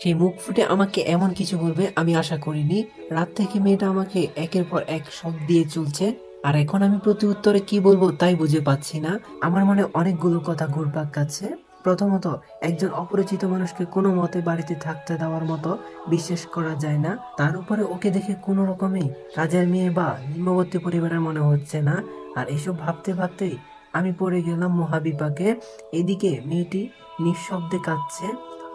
সেই মুখ ফুটে আমাকে এমন কিছু বলবে আমি আশা করিনি। রাত থেকে মেয়েটা আমাকে একের পর এক শক দিয়ে চলছে, আর এখন আমি প্রতি উত্তরে কি বলবো তাই বুঝে পাচ্ছি না। আমার মনে অনেকগুলো কথা ঘুরপাক খাচ্ছে। প্রথমত, একজন অপরিচিত মানুষকে কোনো মতে বাড়িতে থাকতে দেওয়ার মতো বিশ্বাস করা যায় না। তার উপরে ওকে দেখে কোনো রকমেই কাজের মেয়ে বা নিম্নবর্তী পরিবারের মনে হচ্ছে না। আর এসব ভাবতে ভাবতেই আমি পড়ে গেলাম মহাবিপাকে। এদিকে মেয়েটি নিঃশব্দে কাঁদছে,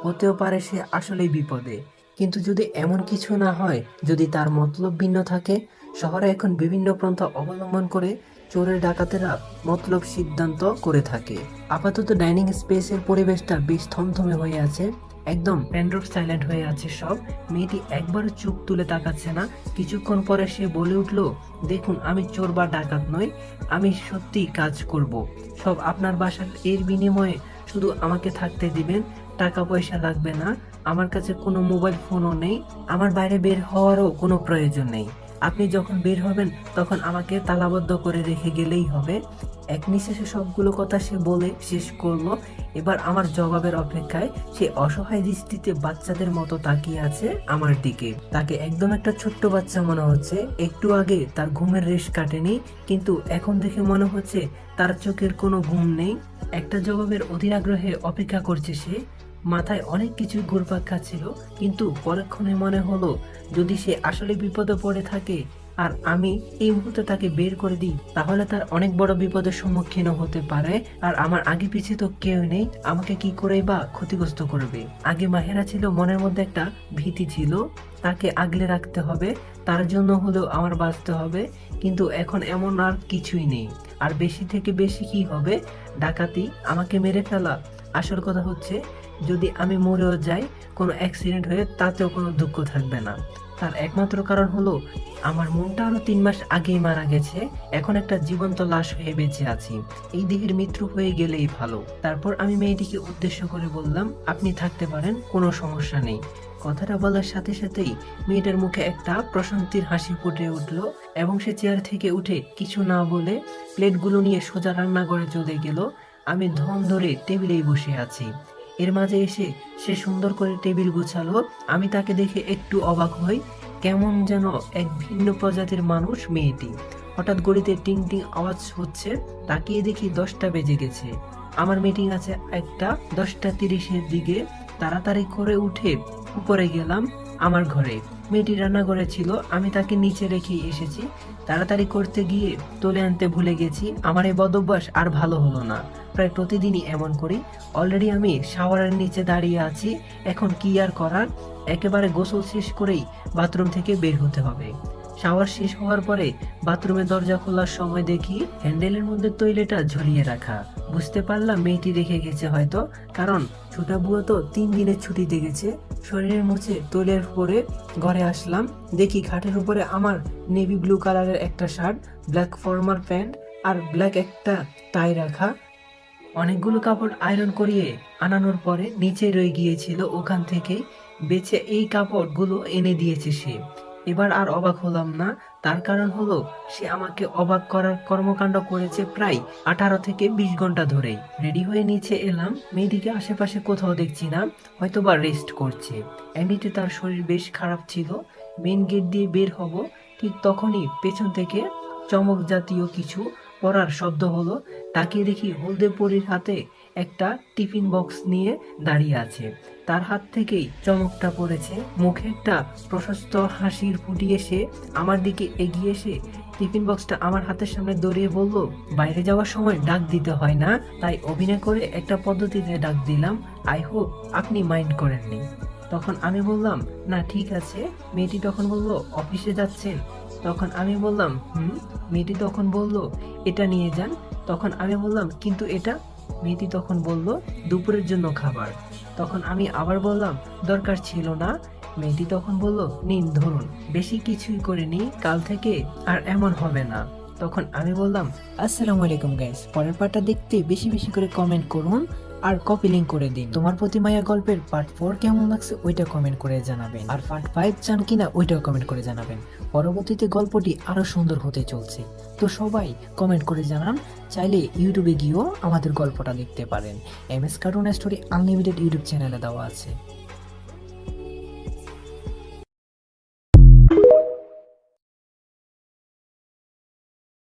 হতেও পারে সে আসলেই বিপদে। কিন্তু যদি এমন কিছু না হয়, যদি তার মতলব ভিন্ন থাকে। শহরে এখন বিভিন্ন পন্থা অবলম্বন করে চোরের ডাকাতেরা মতলব সিদ্ধান্ত করে থাকে। আপাতত ডাইনিং স্পেসের পরিবেশটা বেশ থমথমে হয়ে আছে, একদম প্যান্ড্রপ সাইলেন্ট হয়ে আছে সব। মেয়েটি একবারও চোখ তুলে তাকাচ্ছে না। কিছুক্ষণ পরে সে বলে উঠল, দেখুন আমি চোর বা ডাকাত নই, আমি সত্যি কাজ করব সব আপনার বাসার, এর বিনিময়ে শুধু আমাকে থাকতে দিবেন, টাকা পয়সা লাগবে না, আমার কাছে কোনো মোবাইল ফোনও নেই, আমার বাইরে বের হওয়ারও কোনো প্রয়োজন নেই। আপনি যখন বের হবেন তখন আমাকে তালাবদ্ধ করে রেখে গেলেই হবে। এক নিঃশ্বাসে সবগুলো কথা সে বলে শেষ করলো। এবার আমার জবাবের অপেক্ষায় সে অসহায় দৃষ্টিতে বাচ্চাদের মতো তাকিয়ে আছে আমার দিকে। তাকে একদম একটা ছোট্ট বাচ্চা মনে হচ্ছে। একটু আগে তার ঘুমের রেশ কাটেনি, কিন্তু এখন দেখে মনে হচ্ছে তার চোখের কোনো ঘুম নেই। একটা জবাবের অধীর আগ্রহে অপেক্ষা করছে সে। মাথায় অনেক কিছু ঘুরপাক খাচ্ছিল, কিন্তু পরক্ষণে মনে হলো যদি সে আসলে বিপদে পড়ে থাকে আর আমি এই মুহূর্তে তাকে বের করে দিই, তাহলে তার অনেক বড় বিপদের সম্মুখীন হতে পারে। আর আমার আগে পিছিয়ে তো কেউ নেই, আমাকে কি করে বা ক্ষতিগ্রস্ত করবে। আগে মাহেরা ছিল, মনের মধ্যে একটা ভীতি ছিল, তাকে আগলে রাখতে হবে, তার জন্য হলেও আমার বাঁচতে হবে। কিন্তু এখন এমন আর কিছুই নেই। আর বেশি থেকে বেশি কি হবে, ডাকাতি, আমাকে মেরে ফেলা। আসল কথা হচ্ছে, যদি আমি মরেও যাই কোনো অ্যাক্সিডেন্ট হয়ে, তাতেও কোনো দুঃখ থাকবে না। তার একমাত্র কারণ হলো আমার মনটা আরো 3 মাস আগেই মারা গেছে, এখন একটা জীবন্ত লাশ হয়ে বেঁচে আছি। এই দেহের মৃত্যু হয়ে গেলেই ভালো। তারপর আমি মেয়েটিকে উদ্দেশ্য করে বললাম, আপনি থাকতে পারেন, কোনো সমস্যা নেই। কথাটা বলার সাথে সাথেই মেয়েটার মুখে একটা প্রশান্তির হাসি ফুটে উঠলো এবং সে চেয়ার থেকে উঠে কিছু না বলে প্লেটগুলো নিয়ে সোজা রান্নাঘরে চলে গেল। আমি ধন ধরে টেবিলেই বসে আছি। এর মাঝে এসে সে সুন্দর করে টেবিল গুছালো। আমি তাকে দেখে একটু অবাক হই, কেমন যেন এক ভিন্ন প্রজাতির মানুষ মেয়েটি। হঠাৎ ঘড়িতে টিং টিং আওয়াজ হচ্ছে, তাকিয়ে দেখি 10টা বেজে গেছে। আমার মিটিং আছে একটা 10টা 30-এর দিকে। তাড়াতাড়ি করে উঠে উপরে গেলাম আমার ঘরে। মেয়েটি রান্নাঘরে ছিল, আমি তাকে নিচে রেখে এসেছি। তাড়াতাড়ি করতে গিয়ে তুলে আনতে ভুলে গেছি। আমার এই বদভ্যাস আর ভালো হলো না, প্রায় প্রতিদিনই এমন করি। অলরেডি আমি শাওয়ারের নিচে দাঁড়িয়ে আছি, এখন কি আর করার। একেবারে গোসল শেষ করেই বাথরুম থেকে বের হতে হবে। শাওয়ার শেষ হওয়ার পরে বাথরুমের দরজা খোলার সময় দেখি হ্যান্ডেলের মধ্যে তৈলেটা ঝরিয়ে রাখা। বুঝতে পারলাম মেয়েটি রেখে গেছে হয়তো, কারণ ছোট বুয়া তো 3 দিনের ছুটিতে গেছে। শরীরের মুছে তৈলের পরে ঘরে আসলাম, দেখি খাটের উপরে আমার নেভি ব্লু কালারের একটা শার্ট, ব্ল্যাক ফর্মাল প্যান্ট আর ব্ল্যাক একটা টাই রাখা। অনেকগুলো কাপড় আয়রন করিয়ে আনানোর পরে নিচে রয়ে গিয়েছিল, ওখান থেকে বেছে এই কাপড়গুলো এনে দিয়েছে সে। এবার আর অবাক হলাম না, তার কারণ হলো সে আমাকে অবাক করার কর্মকাণ্ড করেছে প্রায় 18 থেকে 20 ঘন্টা ধরেই। রেডি হয়ে নিচে এলাম, মেয়েটিকে আশেপাশে কোথাও দেখছি না, হয়তো বা রেস্ট করছে। এমনিতে তার শরীর বেশ খারাপ ছিল। মেন গেট দিয়ে বের হব, ঠিক তখনই পেছন থেকে চমক জাতীয় কিছু পড়ার শব্দ হলো। তাকিয়ে দেখি হলদে পরীর হাতে একটা টিফিন বক্স নিয়ে দাঁড়িয়ে আছে। তার হাত থেকেই চমকটা পড়েছে। মুখে একটা প্রশস্ত হাসির ফুটিয়ে সে আমার দিকে এগিয়ে এসে টিফিন বক্সটা আমার হাতের সামনে ধরিয়ে বলল, বাইরে যাওয়ার সময় ডাক দিতে হয় না, তাই অভিনয় করে একটা পদ্ধতিতে ডাক দিলাম, আই হোপ আপনি মাইন্ড করেননি। তখন আমি বললাম, না ঠিক আছে। মেয়েটি তখন বলল, অফিসে যাচ্ছেন? তখন আমি বললাম, হুম। মেয়েটি তখন বলল, এটা নিয়ে যান। তখন আমি বললাম, কিন্তু এটা? মেয়েটি তখন বলল, দুপুরের জন্য খাবার। তখন আমি আবার বললাম, দরকার ছিল না। মেয়েটি তখন বলল, নিন ধরুন, বেশি কিছুই করিনি, কাল থেকে আর এমন হবে না। তখন আমি বললাম, আসসালামু আলাইকুম গাইস, পরের পার্টটা দেখতে বেশি বেশি করে কমেন্ট করুন আর কপি লিঙ্ক করে দিন। তোমার প্রতি মায়া গল্পের পার্ট 4 কেমন লাগছে ওইটা কমেন্ট করে জানাবেন, আর পার্ট 5 চান কিনা ওইটাও কমেন্ট করে জানাবেন। পরবর্তীতে গল্পটি আরো সুন্দর হতে চলছে, তো সবাই কমেন্ট করে জানান। চাইলে ইউটিউবে গিয়েও আমাদের গল্পটা দেখতে পারেন, MS cartoon story unlimited YouTube চ্যানেলে দেওয়া আছে।